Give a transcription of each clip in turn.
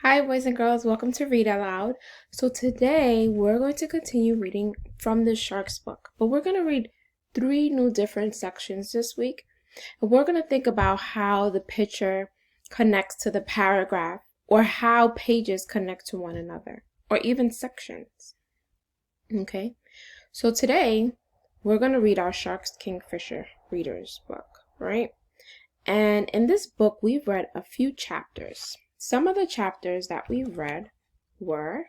Hi, boys and girls. Welcome to Read Aloud. So today we're going to continue reading from the Sharks book, but we're going to read 3 new different sections this week. And we're going to think about how the picture connects to the paragraph, or how pages connect to one another, or even sections. Okay, so today we're going to read our Sharks Kingfisher readers book, right? And in this book, we've read a few chapters. Some of the chapters that we read were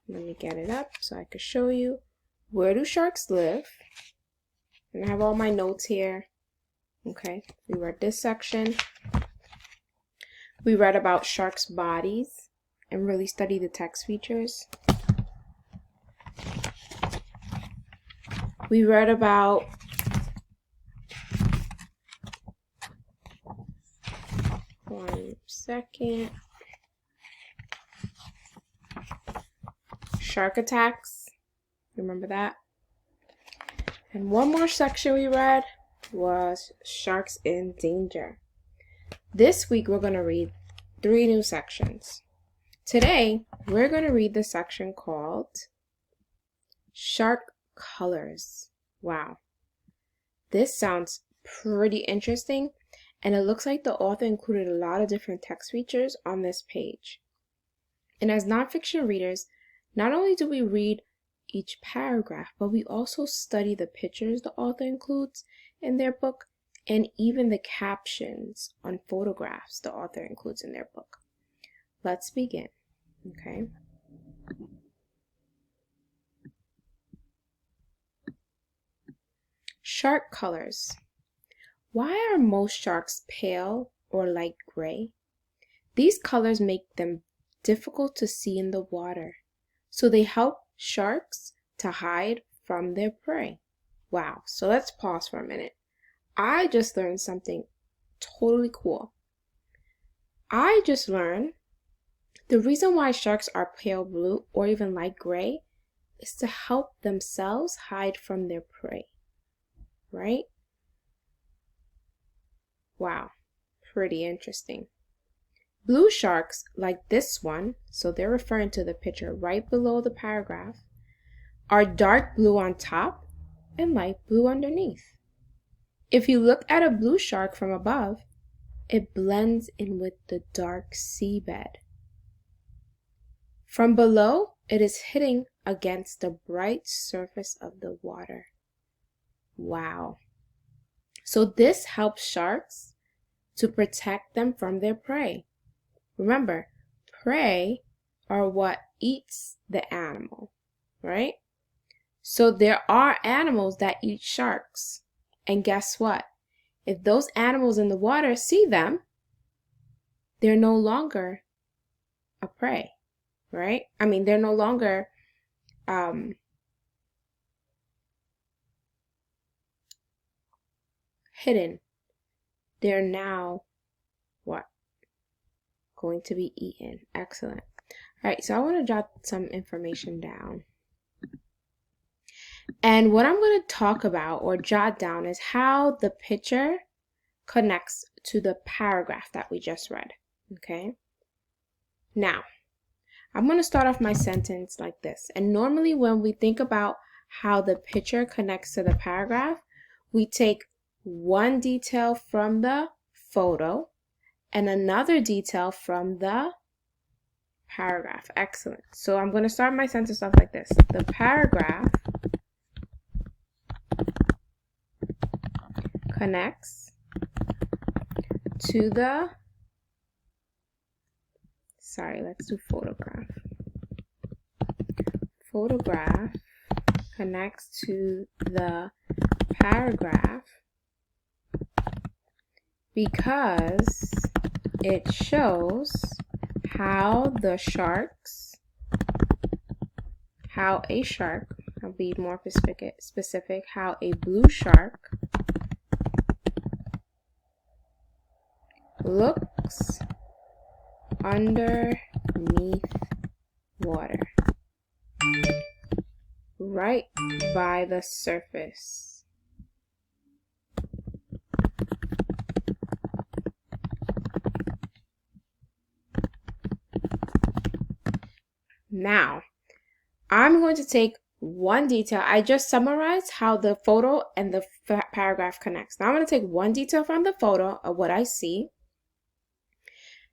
let me get it up so I can show you. Where do sharks live? And I have all my notes here. Okay, we read this section. We read about sharks' bodies and really study the text features. We read about shark attacks. Remember that? And one more section we read was sharks in danger. This week we're going to read 3 new sections. Today we're going to read the section called Shark Colors. Wow. This sounds pretty interesting, and it looks like the author included a lot of different text features on this page. And as nonfiction readers, not only do we read each paragraph, but we also study the pictures the author includes in their book, and even the captions on photographs the author includes in their book. Let's begin. Okay. Shark colors. Why are most sharks pale or light gray? These colors make them difficult to see in the water, so they help sharks to hide from their prey. Wow, so let's pause for a minute. I just learned something totally cool. I just learned the reason why sharks are pale blue or even light gray is to help themselves hide from their prey, right? Wow, pretty interesting. Blue sharks, like this one, so they're referring to the picture right below the paragraph, are dark blue on top and light blue underneath. If you look at a blue shark from above, it blends in with the dark seabed. From below, it is hitting against the bright surface of the water. Wow. So this helps sharks to protect them from their prey. Remember, prey are what eats the animal, right? So there are animals that eat sharks. And guess what? If those animals in the water see them, they're no longer a prey, right? I mean, they're no longer hidden. They're now what? Going to be eaten. Excellent. All right, so I want to jot some information down. And what I'm going to talk about or jot down is how the picture connects to the paragraph that we just read. Okay? Now, I'm going to start off my sentence like this. And normally when we think about how the picture connects to the paragraph, we take one detail from the photo and another detail from the paragraph. Excellent. So I'm going to start my sentence off like this. The paragraph connects to the, let's do photograph. Photograph connects to the paragraph because it shows how a shark, I'll be more specific, how a blue shark looks underneath water, right by the surface. Now, I'm going to take one detail. I just summarized how the photo and the paragraph connects. Now I'm going to take one detail from the photo of what I see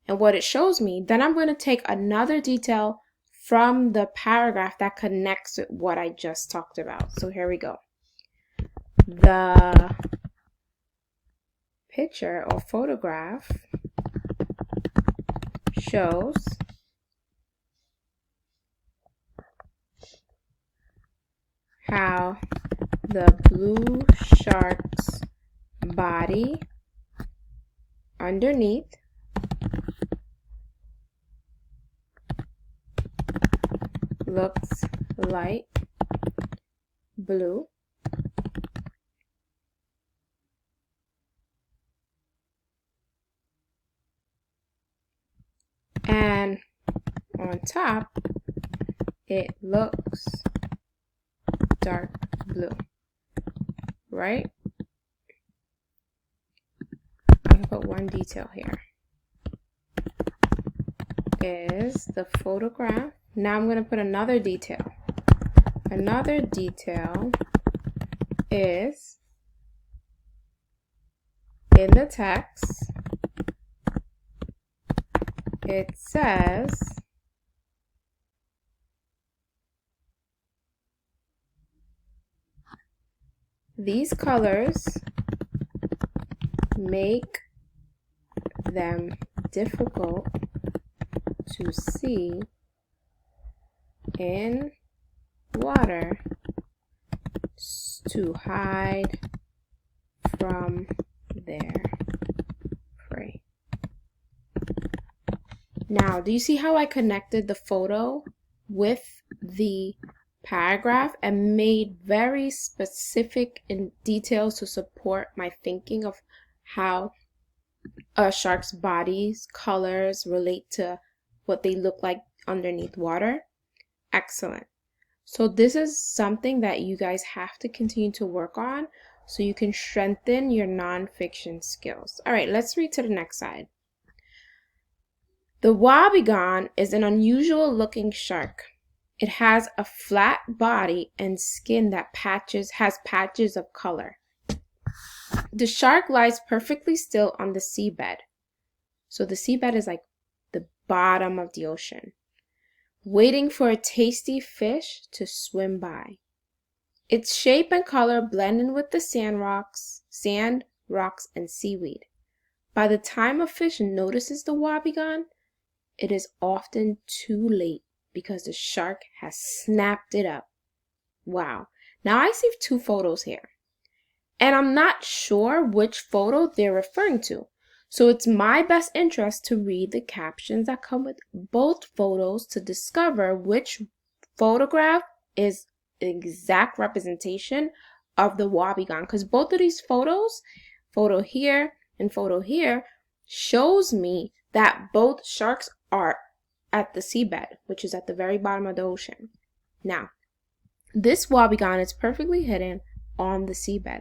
and what it shows me. Then I'm going to take another detail from the paragraph that connects with what I just talked about. So here we go. The picture or photograph shows how the blue shark's body underneath looks light blue and on top it looks dark blue, right? I can put one detail here. Is the photograph. Now I'm going to put another detail. Another detail is in the text. It says these colors make them difficult to see in water to hide from their prey. Now, do you see how I connected the photo with the paragraph and made very specific in details to support my thinking of how a shark's body's colors relate to what they look like underneath water? Excellent. So this is something that you guys have to continue to work on so you can strengthen your nonfiction skills. All right, let's read to the next slide. The wobbegong is an unusual looking shark. It has a flat body and skin that has patches of color. The shark lies perfectly still on the seabed. So the seabed is like the bottom of the ocean, waiting for a tasty fish to swim by. Its shape and color blend in with the sand, rocks, and seaweed. By the time a fish notices the wobbegong, it is often too late because the shark has snapped it up. Wow. Now I see two photos here, and I'm not sure which photo they're referring to. So it's my best interest to read the captions that come with both photos to discover which photograph is the exact representation of the wobbegong. Because both of these photos, photo here and photo here, shows me that both sharks are at the seabed, which is at the very bottom of the ocean. Now, this wobbegong is perfectly hidden on the seabed.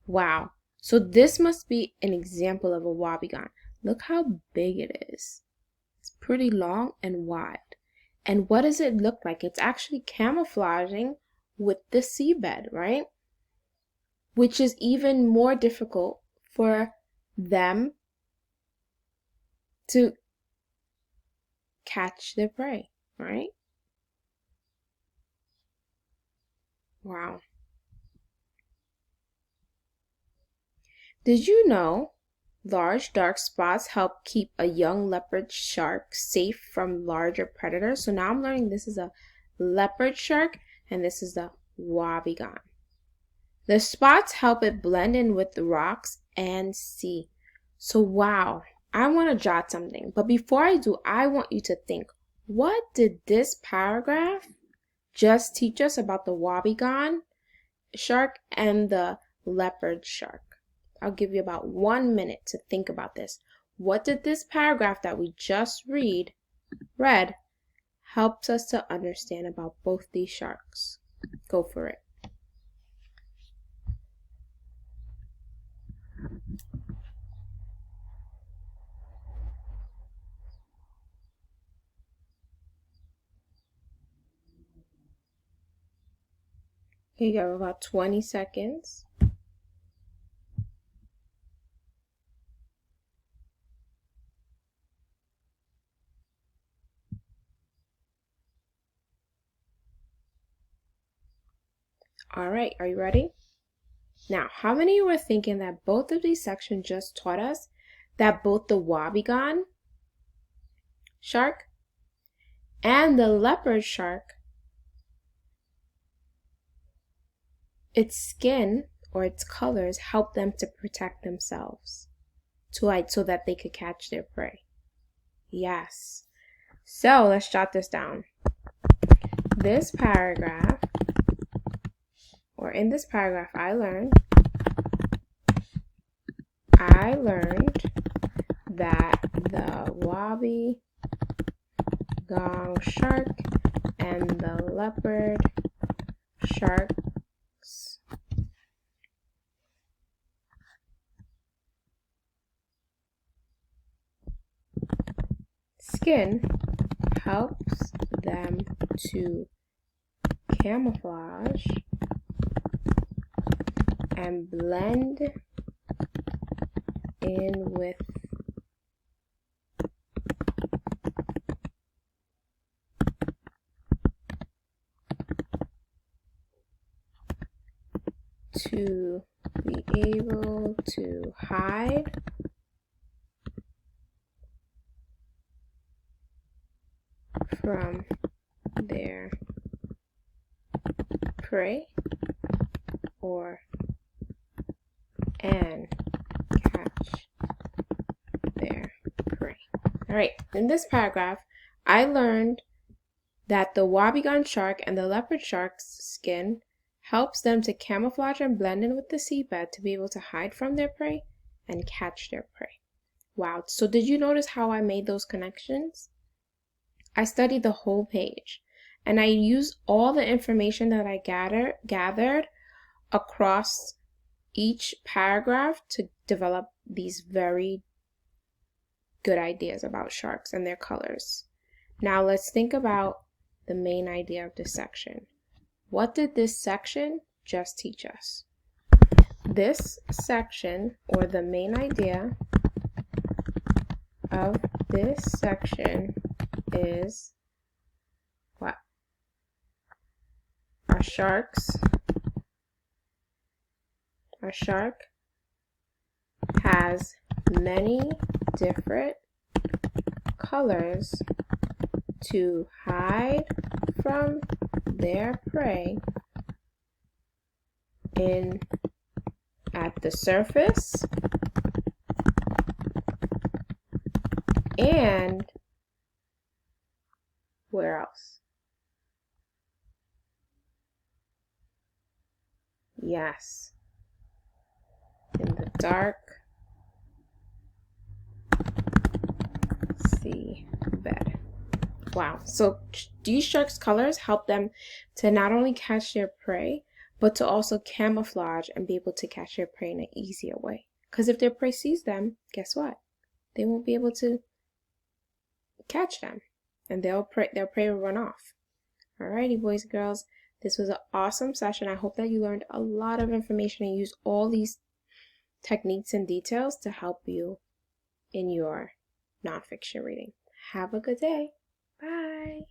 Wow. So this must be an example of a wobbegong. Look how big it is. It's pretty long and wide. And what does it look like? It's actually camouflaging with the seabed, right? Which is even more difficult for them to catch their prey, right? Wow. Did you know large dark spots help keep a young leopard shark safe from larger predators? So now I'm learning this is a leopard shark and this is the wobbegong. The spots help it blend in with the rocks and sea. So wow, I want to jot something. But before I do, I want you to think, what did this paragraph just teach us about the wobbegong shark and the leopard shark? I'll give you about 1 minute to think about this. What did this paragraph that we just read helps us to understand about both these sharks? Go for it. You have about 20 seconds. All right, are you ready? Now, how many of you were thinking that both of these sections just taught us that both the wobbegong shark and the leopard shark, its skin or its colors help them to protect themselves so that they could catch their prey? Yes. So let's jot this down. This paragraph, or in this paragraph, I learned that the wobbegong shark and the leopard shark's skin helps them to camouflage and blend in with to be able to hide from their prey and catch their prey. All right, in this paragraph, I learned that the wobbegong shark and the leopard shark's skin helps them to camouflage and blend in with the seabed to be able to hide from their prey and catch their prey. Wow, so did you notice how I made those connections? I studied the whole page, and I used all the information that I gathered across each paragraph to develop these very good ideas about sharks and their colors. Now let's think about the main idea of this section. What did this section just teach us? This section, or the main idea of this section, is what? A shark has many different colors to hide from their prey at the surface and where else? Yes, in the dark seabed. Wow, so these sharks' colors help them to not only catch their prey, but to also camouflage and be able to catch their prey in an easier way. Because if their prey sees them, guess what? They won't be able to catch them, and their prey will run off. Alrighty, boys and girls, this was an awesome session. I hope that you learned a lot of information and used all these techniques and details to help you in your nonfiction reading. Have a good day. Bye.